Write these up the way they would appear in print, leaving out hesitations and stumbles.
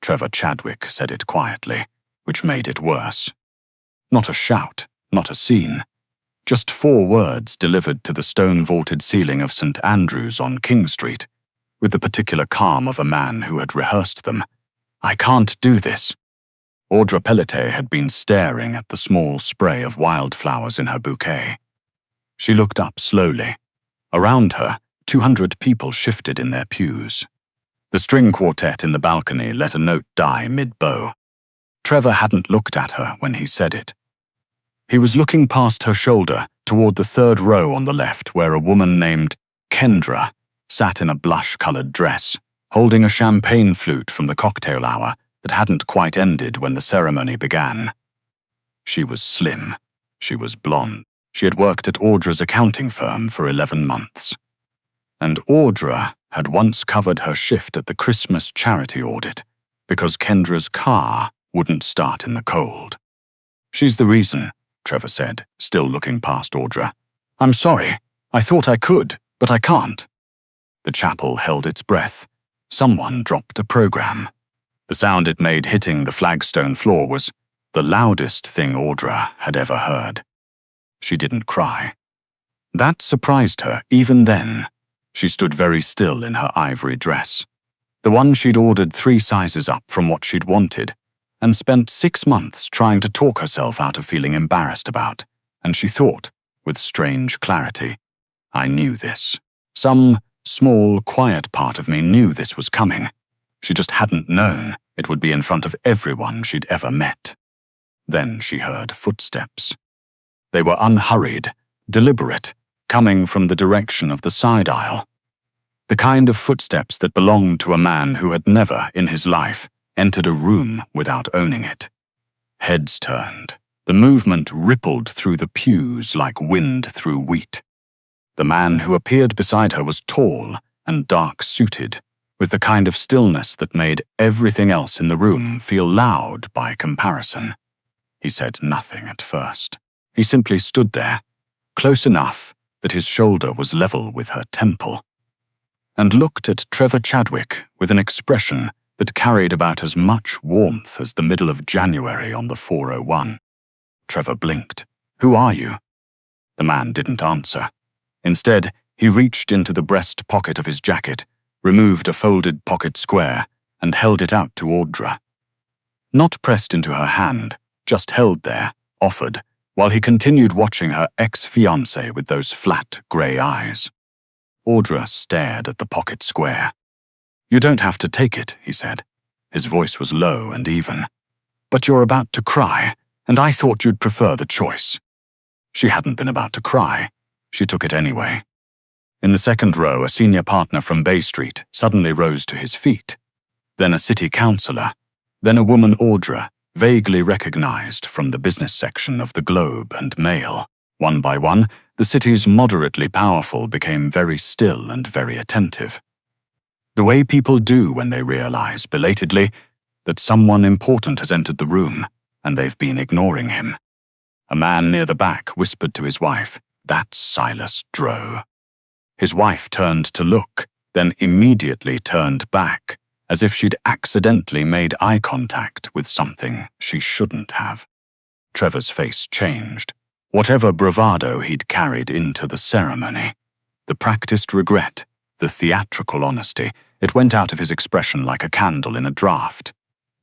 Trevor Chadwick said it quietly, which made it worse. Not a shout, not a scene. Just 4 words delivered to the stone-vaulted ceiling of St. Andrew's on King Street, with the particular calm of a man who had rehearsed them. "I can't do this." Audra Pelletier had been staring at the small spray of wildflowers in her bouquet. She looked up slowly. Around her, 200 people shifted in their pews. The string quartet in the balcony let a note die mid-bow. Trevor hadn't looked at her when he said it. He was looking past her shoulder toward the 3rd row on the left, where a woman named Kendra sat in a blush-colored dress, holding a champagne flute from the cocktail hour that hadn't quite ended when the ceremony began. She was slim. She was blonde. She had worked at Audra's accounting firm for 11 months. And Audra had once covered her shift at the Christmas charity audit because Kendra's car wouldn't start in the cold. "She's the reason," Trevor said, still looking past Audra. "I'm sorry. I thought I could, but I can't." The chapel held its breath. Someone dropped a program. The sound it made hitting the flagstone floor was the loudest thing Audra had ever heard. She didn't cry. That surprised her even then. She stood very still in her ivory dress, the one she'd ordered 3 sizes up from what she'd wanted, and spent 6 months trying to talk herself out of feeling embarrassed about, and she thought, with strange clarity, "I knew this. Some small, quiet part of me knew this was coming. She just hadn't known it would be in front of everyone she'd ever met." Then she heard footsteps. They were unhurried, deliberate, coming from the direction of the side aisle. The kind of footsteps that belonged to a man who had never, in his life, entered a room without owning it. Heads turned. The movement rippled through the pews like wind through wheat. The man who appeared beside her was tall and dark-suited, with the kind of stillness that made everything else in the room feel loud by comparison. He said nothing at first. He simply stood there, close enough that his shoulder was level with her temple, and looked at Trevor Chadwick with an expression that carried about as much warmth as the middle of January on the 401. Trevor blinked. "Who are you?" The man didn't answer. Instead, he reached into the breast pocket of his jacket, removed a folded pocket square, and held it out to Audra. Not pressed into her hand, just held there, offered, while he continued watching her ex-fiancé with those flat, grey eyes. Audra stared at the pocket square. "You don't have to take it," he said. His voice was low and even. "But you're about to cry, and I thought you'd prefer the choice." She hadn't been about to cry. She took it anyway. In the 2nd row, a senior partner from Bay Street suddenly rose to his feet. Then a city councillor. Then a woman Audra vaguely recognized from the business section of the Globe and Mail. One by one, the city's moderately powerful became very still and very attentive. The way people do when they realize, belatedly, that someone important has entered the room and they've been ignoring him. A man near the back whispered to his wife, "That's Silas Droe." His wife turned to look, then immediately turned back, as if she'd accidentally made eye contact with something she shouldn't have. Trevor's face changed. Whatever bravado he'd carried into the ceremony, the practiced regret, the theatrical honesty, it went out of his expression like a candle in a draught.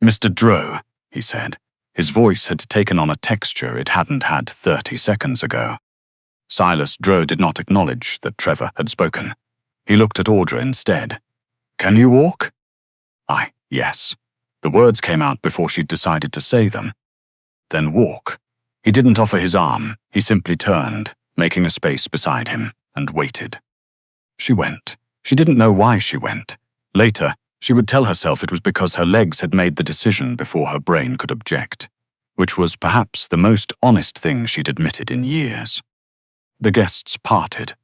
"Mr. Droe," he said. His voice had taken on a texture it hadn't had 30 seconds ago. Silas Droe did not acknowledge that Trevor had spoken. He looked at Audra instead. "Can you walk?" Yes. The words came out before she'd decided to say them. "Then walk." He didn't offer his arm. He simply turned, making a space beside him, and waited. She went. She didn't know why she went. Later, she would tell herself it was because her legs had made the decision before her brain could object, which was perhaps the most honest thing she'd admitted in years. The guests parted.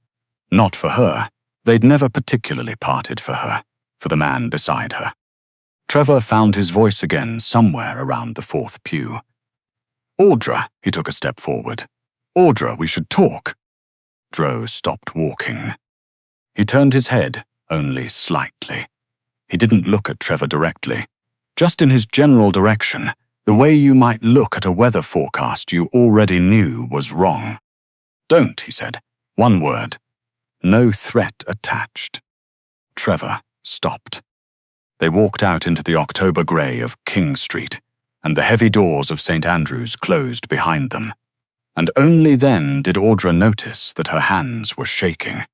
Not for her. They'd never particularly parted for her, for the man beside her. Trevor found his voice again somewhere around the 4th pew. "Audra," he took a step forward. "Audra, we should talk." Droe stopped walking. He turned his head, only slightly. He didn't look at Trevor directly. Just in his general direction, the way you might look at a weather forecast you already knew was wrong. Don't, he said. One word. No threat attached. Trevor stopped. They walked out into the October grey of King Street, and the heavy doors of St. Andrew's closed behind them. And only then did Audra notice that her hands were shaking.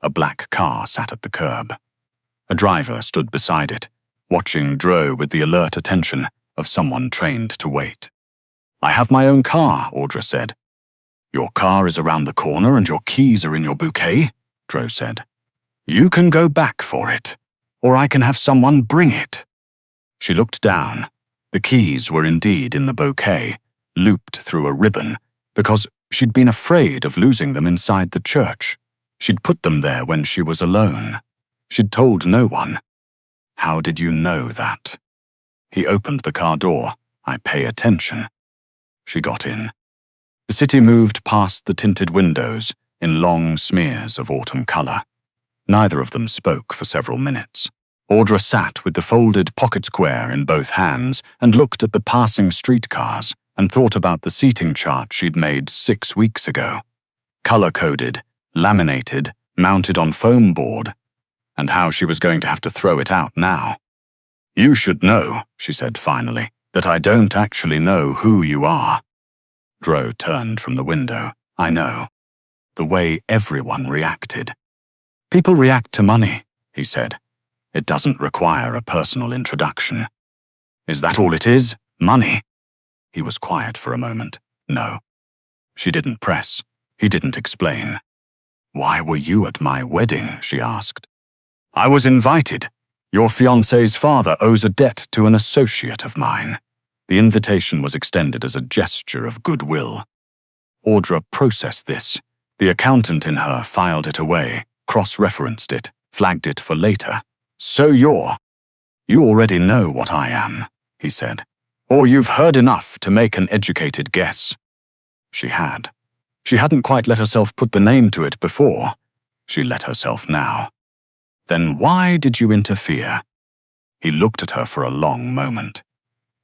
A black car sat at the curb. A driver stood beside it, watching Dro with the alert attention of someone trained to wait. I have my own car, Audra said. Your car is around the corner and your keys are in your bouquet, Dro said. You can go back for it, or I can have someone bring it. She looked down. The keys were indeed in the bouquet, looped through a ribbon, because she'd been afraid of losing them inside the church. She'd put them there when she was alone. She'd told no one. How did you know that? He opened the car door. I pay attention. She got in. The city moved past the tinted windows in long smears of autumn color. Neither of them spoke for several minutes. Audra sat with the folded pocket square in both hands and looked at the passing streetcars and thought about the seating chart she'd made 6 weeks ago. Color-coded, laminated, mounted on foam board, and how she was going to have to throw it out now. You should know, she said finally, that I don't actually know who you are. Dro turned from the window. I know. The way everyone reacted. People react to money, he said. It doesn't require a personal introduction. Is that all it is? Money? He was quiet for a moment. No. She didn't press. He didn't explain. Why were you at my wedding? She asked. I was invited. Your fiancé's father owes a debt to an associate of mine. The invitation was extended as a gesture of goodwill. Audra processed this. The accountant in her filed it away, cross-referenced it, flagged it for later. So you already know what I am, he said. Or you've heard enough to make an educated guess. She had. She hadn't quite let herself put the name to it before. She let herself now. Then why did you interfere? He looked at her for a long moment.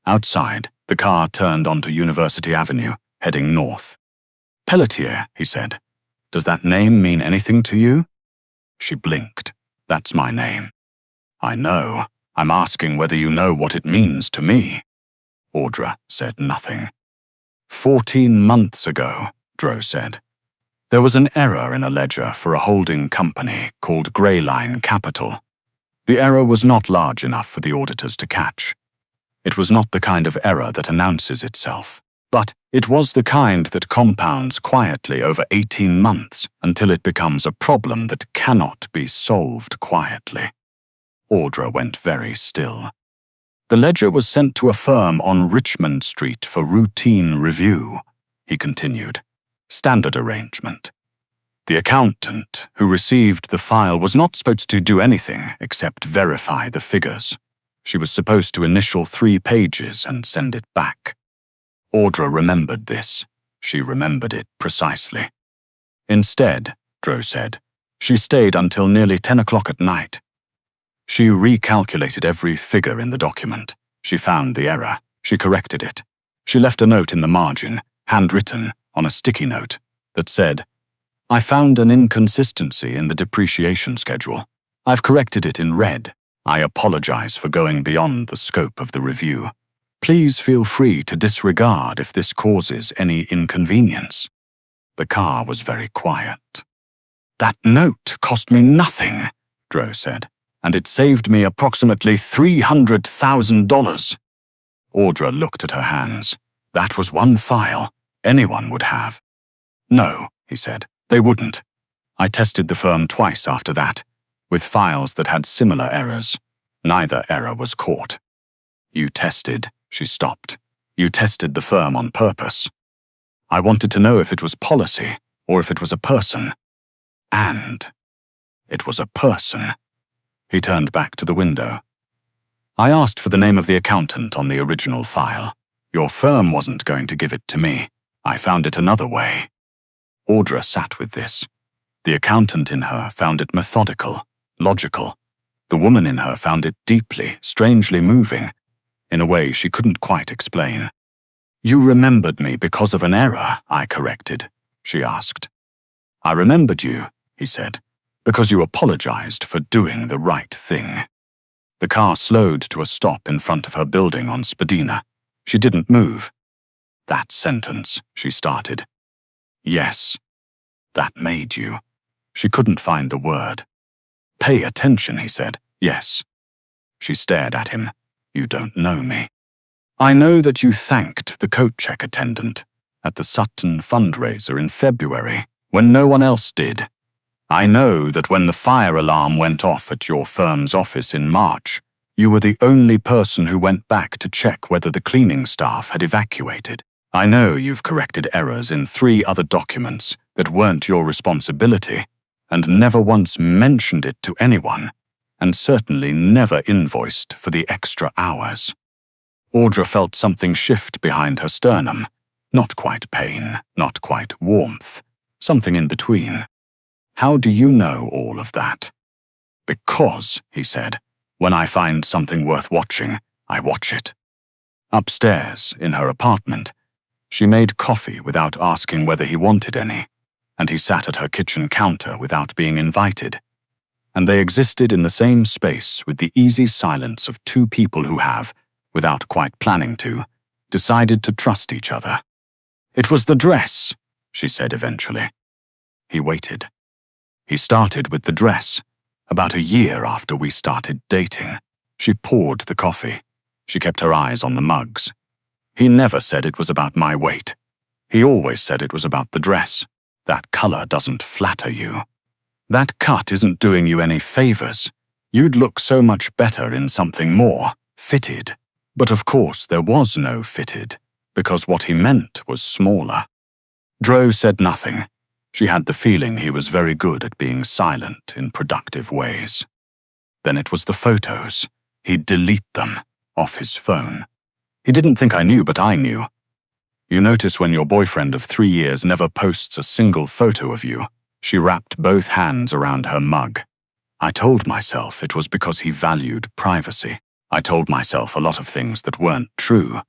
Outside, the car turned onto University Avenue, heading north. Pelletier, he said. Does that name mean anything to you? She blinked. That's my name. I know. I'm asking whether you know what it means to me. Audra said nothing. 14 months ago, Dro said. There was an error in a ledger for a holding company called Greyline Capital. The error was not large enough for the auditors to catch. It was not the kind of error that announces itself, but it was the kind that compounds quietly over 18 months until it becomes a problem that cannot be solved quietly. Audra went very still. The ledger was sent to a firm on Richmond Street for routine review, he continued. Standard arrangement. The accountant who received the file was not supposed to do anything except verify the figures. She was supposed to initial 3 pages and send it back. Audra remembered this. She remembered it precisely. Instead, Dro said, she stayed until nearly 10 o'clock at night. She recalculated every figure in the document. She found the error. She corrected it. She left a note in the margin, handwritten, on a sticky note, that said, I found an inconsistency in the depreciation schedule. I've corrected it in red. I apologize for going beyond the scope of the review. Please feel free to disregard if this causes any inconvenience. The car was very quiet. That note cost me nothing, Dro said, and it saved me approximately $300,000. Audra looked at her hands. That was one file. Anyone would have. No, he said, they wouldn't. I tested the firm twice after that, with files that had similar errors. Neither error was caught. You tested, she stopped. You tested the firm on purpose. I wanted to know if it was policy or if it was a person. And it was a person. He turned back to the window. I asked for the name of the accountant on the original file. Your firm wasn't going to give it to me. I found it another way. Audra sat with this. The accountant in her found it methodical, logical. The woman in her found it deeply, strangely moving. in a way she couldn't quite explain. "You remembered me because of an error I corrected?" she asked. "I remembered you," he said, "because you apologized for doing the right thing." The car slowed to a stop in front of her building on Spadina. She didn't move. "That sentence," she started. "Yes. That made you." She couldn't find the word. "Pay attention," he said. "Yes." She stared at him. "You don't know me. I know that you thanked the coat check attendant at the Sutton fundraiser in February when no one else did. I know that when the fire alarm went off at your firm's office in March, you were the only person who went back to check whether the cleaning staff had evacuated. I know you've corrected errors in 3 other documents that weren't your responsibility and never once mentioned it to anyone, and certainly never invoiced for the extra hours." Audra felt something shift behind her sternum. Not quite pain, not quite warmth, something in between. "How do you know all of that?" "Because," he said, "when I find something worth watching, I watch it." Upstairs, in her apartment, she made coffee without asking whether he wanted any, and he sat at her kitchen counter without being invited. And they existed in the same space with the easy silence of 2 people who have, without quite planning to, decided to trust each other. "It was the dress," she said eventually. He waited. "He started with the dress, about a year after we started dating." She poured the coffee. She kept her eyes on the mugs. "He never said it was about my weight. He always said it was about the dress. That color doesn't flatter you. That cut isn't doing you any favors. You'd look so much better in something more fitted." But of course there was no fitted, because what he meant was smaller. Dro said nothing. She had the feeling he was very good at being silent in productive ways. Then it was the photos. He'd delete them off his phone. "He didn't think I knew, but I knew. You notice when your boyfriend of 3 years never posts a single photo of you." She wrapped both hands around her mug. "I told myself it was because he valued privacy. I told myself a lot of things that weren't true,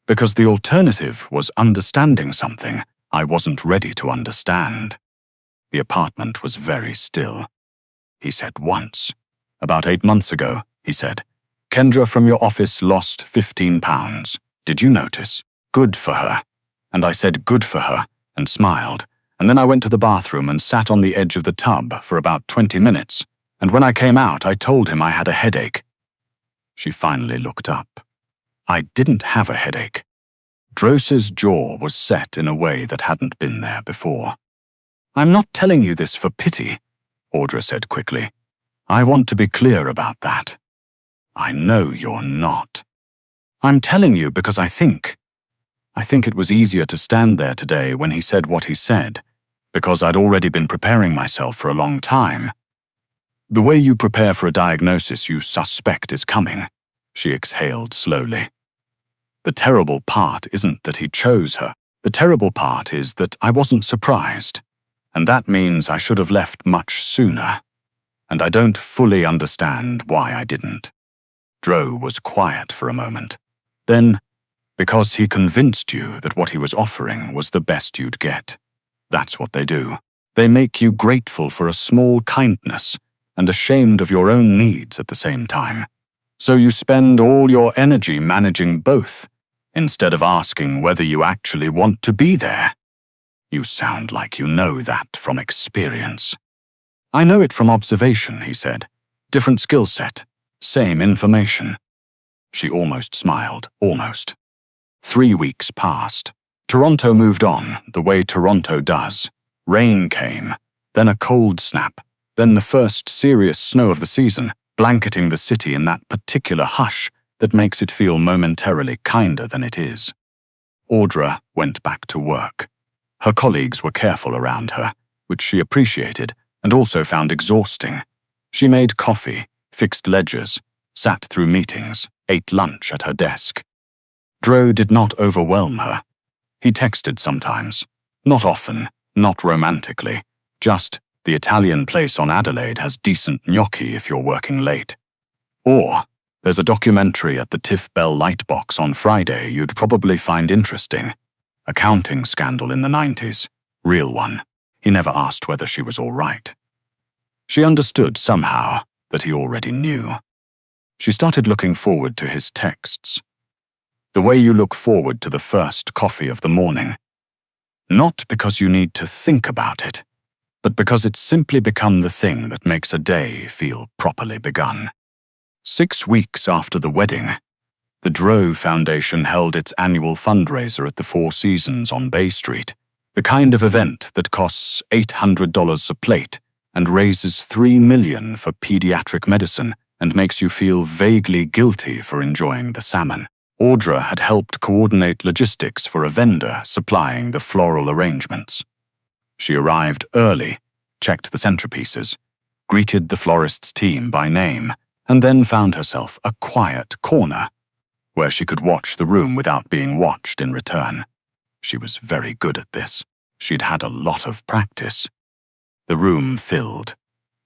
because the alternative was understanding something I wasn't ready to understand." The apartment was very still. He said once, "About 8 months ago," he said, "Kendra from your office lost 15 pounds. Did you notice? Good for her." And I said good for her and smiled, and then I went to the bathroom and sat on the edge of the tub for about 20 minutes, and when I came out I told him I had a headache. She finally looked up. "I didn't have a headache." Drose's jaw was set in a way that hadn't been there before. "I'm not telling you this for pity," Audra said quickly. "I want to be clear about that." "I know you're not." "I'm telling you because I think it was easier to stand there today when he said what he said, because I'd already been preparing myself for a long time. The way you prepare for a diagnosis you suspect is coming," she exhaled slowly. "The terrible part isn't that he chose her. The terrible part is that I wasn't surprised, and that means I should have left much sooner, and I don't fully understand why I didn't." Dro was quiet for a moment. Then, "Because he convinced you that what he was offering was the best you'd get. That's what they do. They make you grateful for a small kindness and ashamed of your own needs at the same time. So you spend all your energy managing both, instead of asking whether you actually want to be there. You sound like you know that from experience." "I know it from observation," he said. "Different skill set, same information." She almost smiled, almost. 3 weeks passed. Toronto moved on, the way Toronto does. Rain came, then a cold snap, then the first serious snow of the season, blanketing the city in that particular hush that makes it feel momentarily kinder than it is. Audra went back to work. Her colleagues were careful around her, which she appreciated and also found exhausting. She made coffee, fixed ledgers, sat through meetings, ate lunch at her desk. Dro did not overwhelm her. He texted sometimes, not often, not romantically, just, "The Italian place on Adelaide has decent gnocchi if you're working late." Or, There's a documentary at the Tiff Bell Lightbox on Friday you'd probably find interesting. Accounting scandal in the 90s. Real one. He never asked whether she was all right. She understood somehow that he already knew. She started looking forward to his texts. The way you look forward to the first coffee of the morning. Not because you need to think about it, but because it's simply become the thing that makes a day feel properly begun. 6 weeks after the wedding, the Drow Foundation held its annual fundraiser at the Four Seasons on Bay Street, the kind of event that costs $800 a plate and raises $3 million for pediatric medicine and makes you feel vaguely guilty for enjoying the salmon. Audra had helped coordinate logistics for a vendor supplying the floral arrangements. She arrived early, checked the centerpieces, greeted the florist's team by name, and then found herself a quiet corner where she could watch the room without being watched in return. She was very good at this. She'd had a lot of practice. The room filled.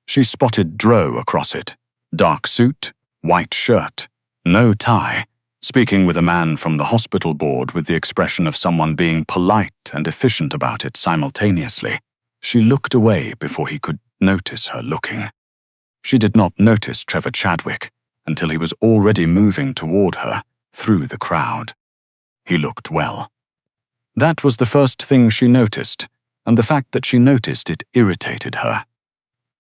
She spotted Drow across it. Dark suit, white shirt, no tie, speaking with a man from the hospital board with the expression of someone being polite and efficient about it simultaneously. She looked away before he could notice her looking. She did not notice Trevor Chadwick until he was already moving toward her through the crowd. He looked well. That was the first thing she noticed, and the fact that she noticed it irritated her.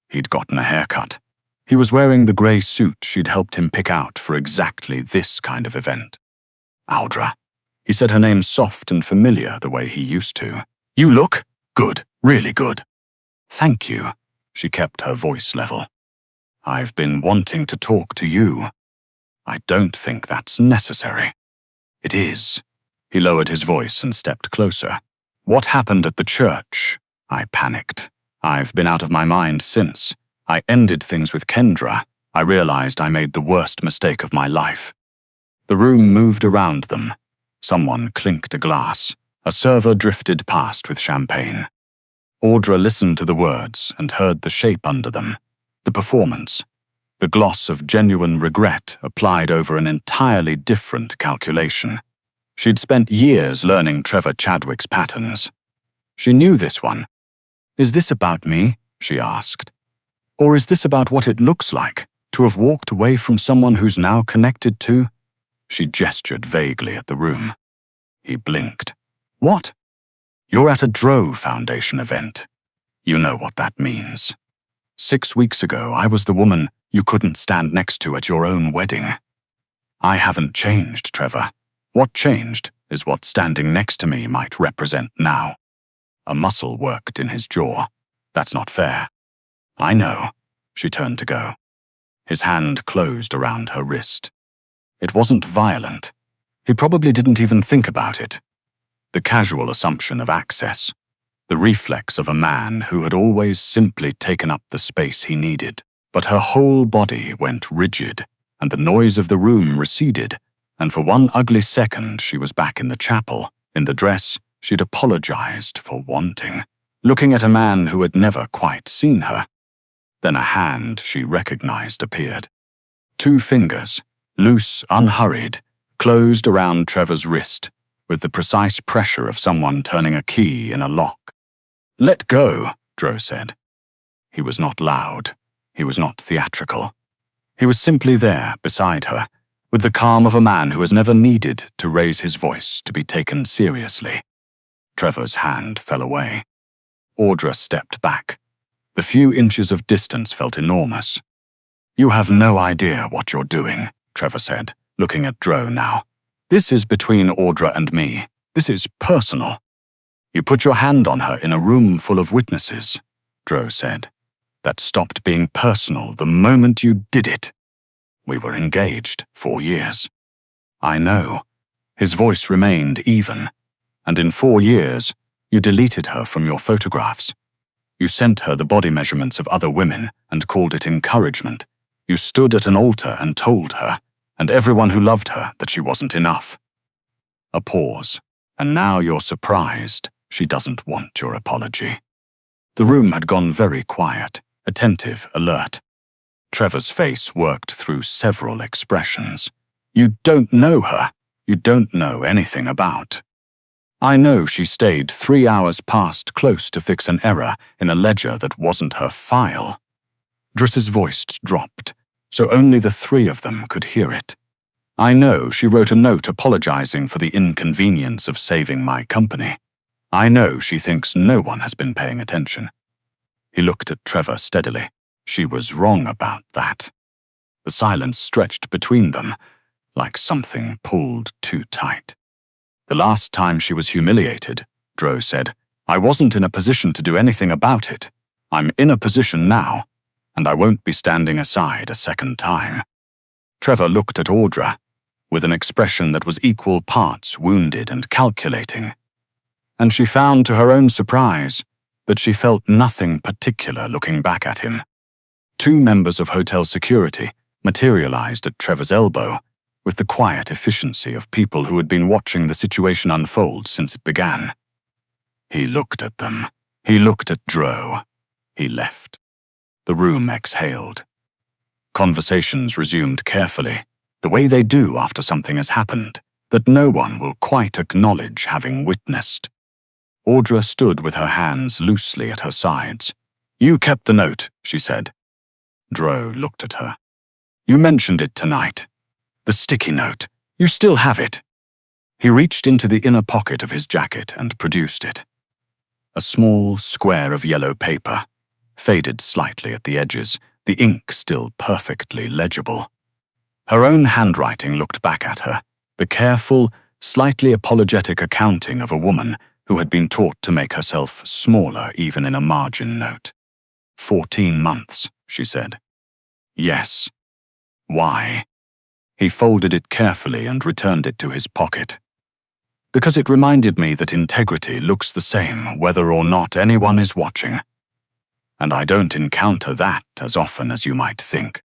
He'd gotten a haircut. He was wearing the grey suit she'd helped him pick out for exactly this kind of event. Audra. He said her name soft and familiar the way he used to. You look good, really good. Thank you. She kept her voice level. I've been wanting to talk to you. I don't think that's necessary. It is. He lowered his voice and stepped closer. What happened at the church? I panicked. I've been out of my mind since. I ended things with Kendra. I realized I made the worst mistake of my life. The room moved around them. Someone clinked a glass. A server drifted past with champagne. Audra listened to the words and heard the shape under them. The performance. The gloss of genuine regret applied over an entirely different calculation. She'd spent years learning Trevor Chadwick's patterns. She knew this one. Is this about me? She asked. Or is this about what it looks like to have walked away from someone who's now connected to? She gestured vaguely at the room. He blinked. What? You're at a Drow Foundation event. You know what that means. 6 weeks ago, I was the woman you couldn't stand next to at your own wedding. I haven't changed, Trevor. What changed is what standing next to me might represent now. A muscle worked in his jaw. That's not fair. I know. She turned to go. His hand closed around her wrist. It wasn't violent. He probably didn't even think about it. The casual assumption of access. The reflex of a man who had always simply taken up the space he needed. But her whole body went rigid, and the noise of the room receded, and for one ugly second she was back in the chapel, in the dress she'd apologized for wanting, looking at a man who had never quite seen her. Then a hand she recognized appeared. 2 fingers, loose, unhurried, closed around Trevor's wrist, with the precise pressure of someone turning a key in a lock. Let go, Drow said. He was not loud. He was not theatrical. He was simply there, beside her, with the calm of a man who has never needed to raise his voice to be taken seriously. Trevor's hand fell away. Audra stepped back. The few inches of distance felt enormous. You have no idea what you're doing, Trevor said, looking at Drow now. This is between Audra and me. This is personal. You put your hand on her in a room full of witnesses, Drow said. That stopped being personal the moment you did it. We were engaged 4 years. I know. His voice remained even. And in 4 years, you deleted her from your photographs. You sent her the body measurements of other women and called it encouragement. You stood at an altar and told her, and everyone who loved her, that she wasn't enough. A pause. And now you're surprised she doesn't want your apology. The room had gone very quiet, attentive, alert. Trevor's face worked through several expressions. You don't know her. You don't know anything about. I know she stayed 3 hours past close to fix an error in a ledger that wasn't her file. Driss's voice dropped, so only the three of them could hear it. I know she wrote a note apologizing for the inconvenience of saving my company. I know she thinks no one has been paying attention. He looked at Trevor steadily. She was wrong about that. The silence stretched between them, like something pulled too tight. The last time she was humiliated, Dro said, I wasn't in a position to do anything about it. I'm in a position now, and I won't be standing aside a second time. Trevor looked at Audra, with an expression that was equal parts wounded and calculating. And she found to her own surprise that she felt nothing particular looking back at him. 2 members of hotel security materialized at Trevor's elbow with the quiet efficiency of people who had been watching the situation unfold since it began. He looked at them. He looked at Dro. He left. The room exhaled. Conversations resumed carefully, the way they do after something has happened that no one will quite acknowledge having witnessed. Audra stood with her hands loosely at her sides. You kept the note, she said. Dro looked at her. You mentioned it tonight. The sticky note. You still have it. He reached into the inner pocket of his jacket and produced it. A small square of yellow paper, faded slightly at the edges, the ink still perfectly legible. Her own handwriting looked back at her, the careful, slightly apologetic accounting of a woman who had been taught to make herself smaller even in a margin note. 14 months, she said. Yes. Why? He folded it carefully and returned it to his pocket. Because it reminded me that integrity looks the same whether or not anyone is watching. And I don't encounter that as often as you might think.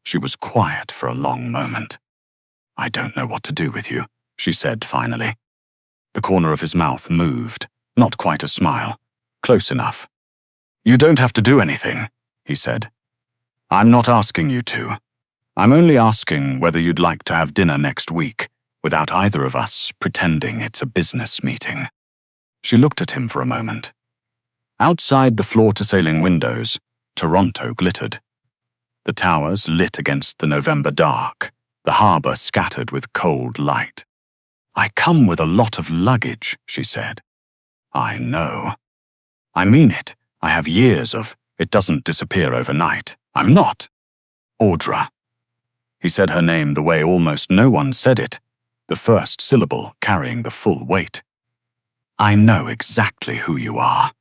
She was quiet for a long moment. I don't know what to do with you, she said finally. The corner of his mouth moved, not quite a smile, close enough. You don't have to do anything, he said. I'm not asking you to. I'm only asking whether you'd like to have dinner next week, without either of us pretending it's a business meeting. She looked at him for a moment. Outside the floor-to-ceiling windows, Toronto glittered. The towers lit against the November dark, the harbor scattered with cold light. I come with a lot of luggage, she said. I know. I mean it. I have years of, it doesn't disappear overnight. I'm not. Audra. He said her name the way almost no one said it, the first syllable carrying the full weight. I know exactly who you are.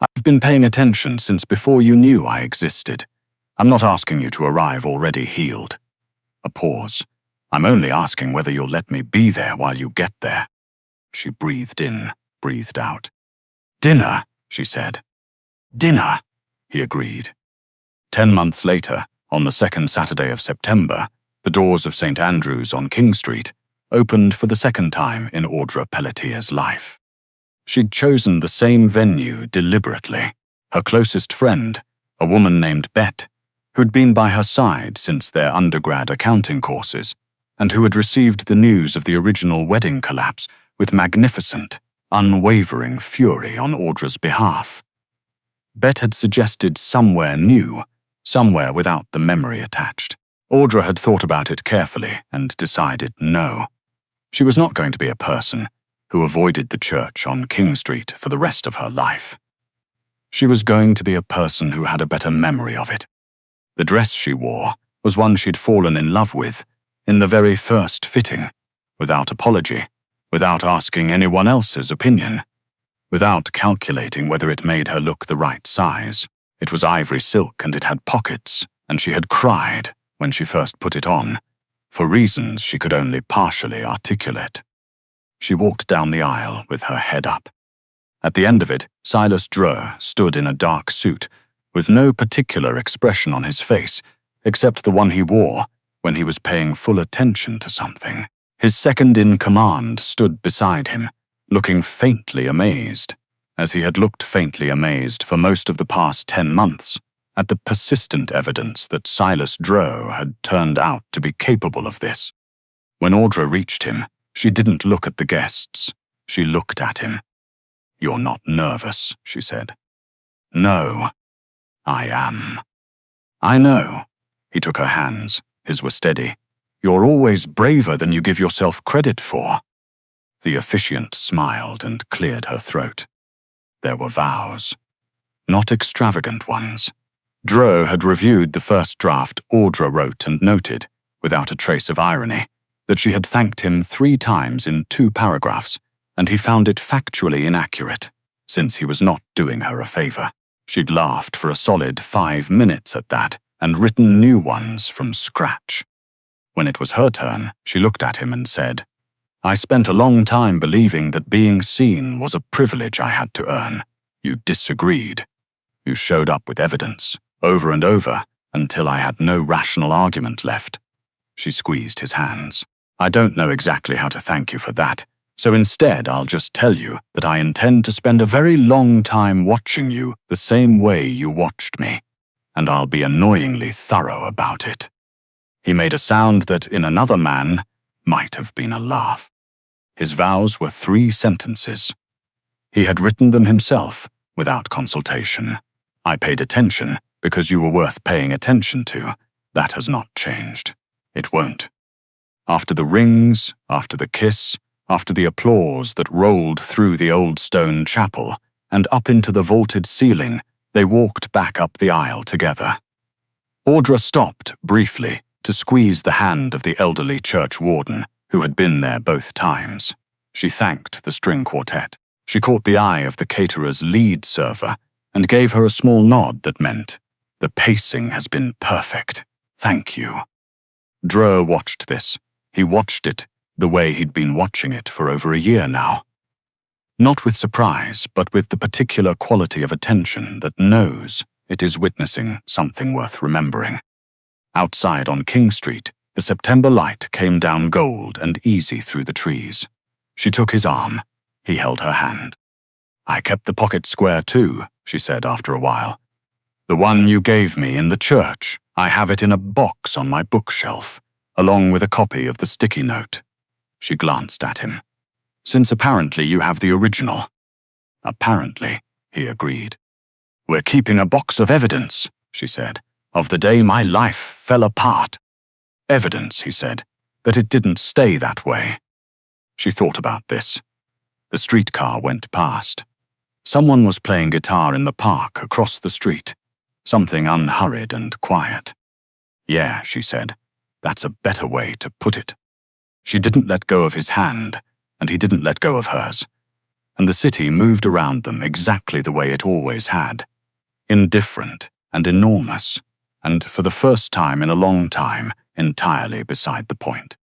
I've been paying attention since before you knew I existed. I'm not asking you to arrive already healed. A pause. I'm only asking whether you'll let me be there while you get there. She breathed in, breathed out. Dinner, she said. Dinner, he agreed. 10 months later, on the second Saturday of September, the doors of St. Andrew's on King Street opened for the second time in Audra Pelletier's life. She'd chosen the same venue deliberately. Her closest friend, a woman named Bet, who'd been by her side since their undergrad accounting courses, and who had received the news of the original wedding collapse with magnificent, unwavering fury on Audra's behalf. Bet had suggested somewhere new, somewhere without the memory attached. Audra had thought about it carefully and decided no. She was not going to be a person who avoided the church on King Street for the rest of her life. She was going to be a person who had a better memory of it. The dress she wore was one she'd fallen in love with in the very first fitting, without apology, without asking anyone else's opinion, without calculating whether it made her look the right size. It was ivory silk and it had pockets, and she had cried when she first put it on, for reasons she could only partially articulate. She walked down the aisle with her head up. At the end of it, Silas Dre stood in a dark suit, with no particular expression on his face, except the one he wore when he was paying full attention to something. His second-in-command stood beside him, looking faintly amazed, as he had looked faintly amazed for most of the past 10 months, at the persistent evidence that Silas Drow had turned out to be capable of this. When Audra reached him, she didn't look at the guests. She looked at him. "You're not nervous," she said. "No, I am." "I know." He took her hands. His were steady. "You're always braver than you give yourself credit for." The officiant smiled and cleared her throat. There were vows. Not extravagant ones. Drow had reviewed the first draft Audra wrote and noted, without a trace of irony, that she had thanked him 3 times in 2 paragraphs, and he found it factually inaccurate, since he was not doing her a favor. She'd laughed for a solid 5 minutes at that, and written new ones from scratch. When it was her turn, she looked at him and said, "I spent a long time believing that being seen was a privilege I had to earn. You disagreed. You showed up with evidence, over and over, until I had no rational argument left." She squeezed his hands. "I don't know exactly how to thank you for that, so instead I'll just tell you that I intend to spend a very long time watching you the same way you watched me, and I'll be annoyingly thorough about it." He made a sound that, in another man, might have been a laugh. His vows were 3 sentences. He had written them himself, without consultation. "I paid attention because you were worth paying attention to. That has not changed. It won't." After the rings, after the kiss, after the applause that rolled through the old stone chapel and up into the vaulted ceiling, they walked back up the aisle together. Audra stopped, briefly, to squeeze the hand of the elderly church warden, who had been there both times. She thanked the string quartet. She caught the eye of the caterer's lead server and gave her a small nod that meant, "The pacing has been perfect. Thank you." Drow watched this. He watched it the way he'd been watching it for over a year now. Not with surprise, but with the particular quality of attention that knows it is witnessing something worth remembering. Outside on King Street, the September light came down gold and easy through the trees. She took his arm. He held her hand. "I kept the pocket square too," she said after a while. "The one you gave me in the church. I have it in a box on my bookshelf, along with a copy of the sticky note." She glanced at him. "Since apparently you have the original." "Apparently," he agreed. "We're keeping a box of evidence," she said, "of the day my life fell apart." "Evidence," he said, "that it didn't stay that way." She thought about this. The streetcar went past. Someone was playing guitar in the park across the street, something unhurried and quiet. "Yeah," she said, "that's a better way to put it." She didn't let go of his hand, and he didn't let go of hers. And the city moved around them exactly the way it always had. Indifferent and enormous, and for the first time in a long time, entirely beside the point.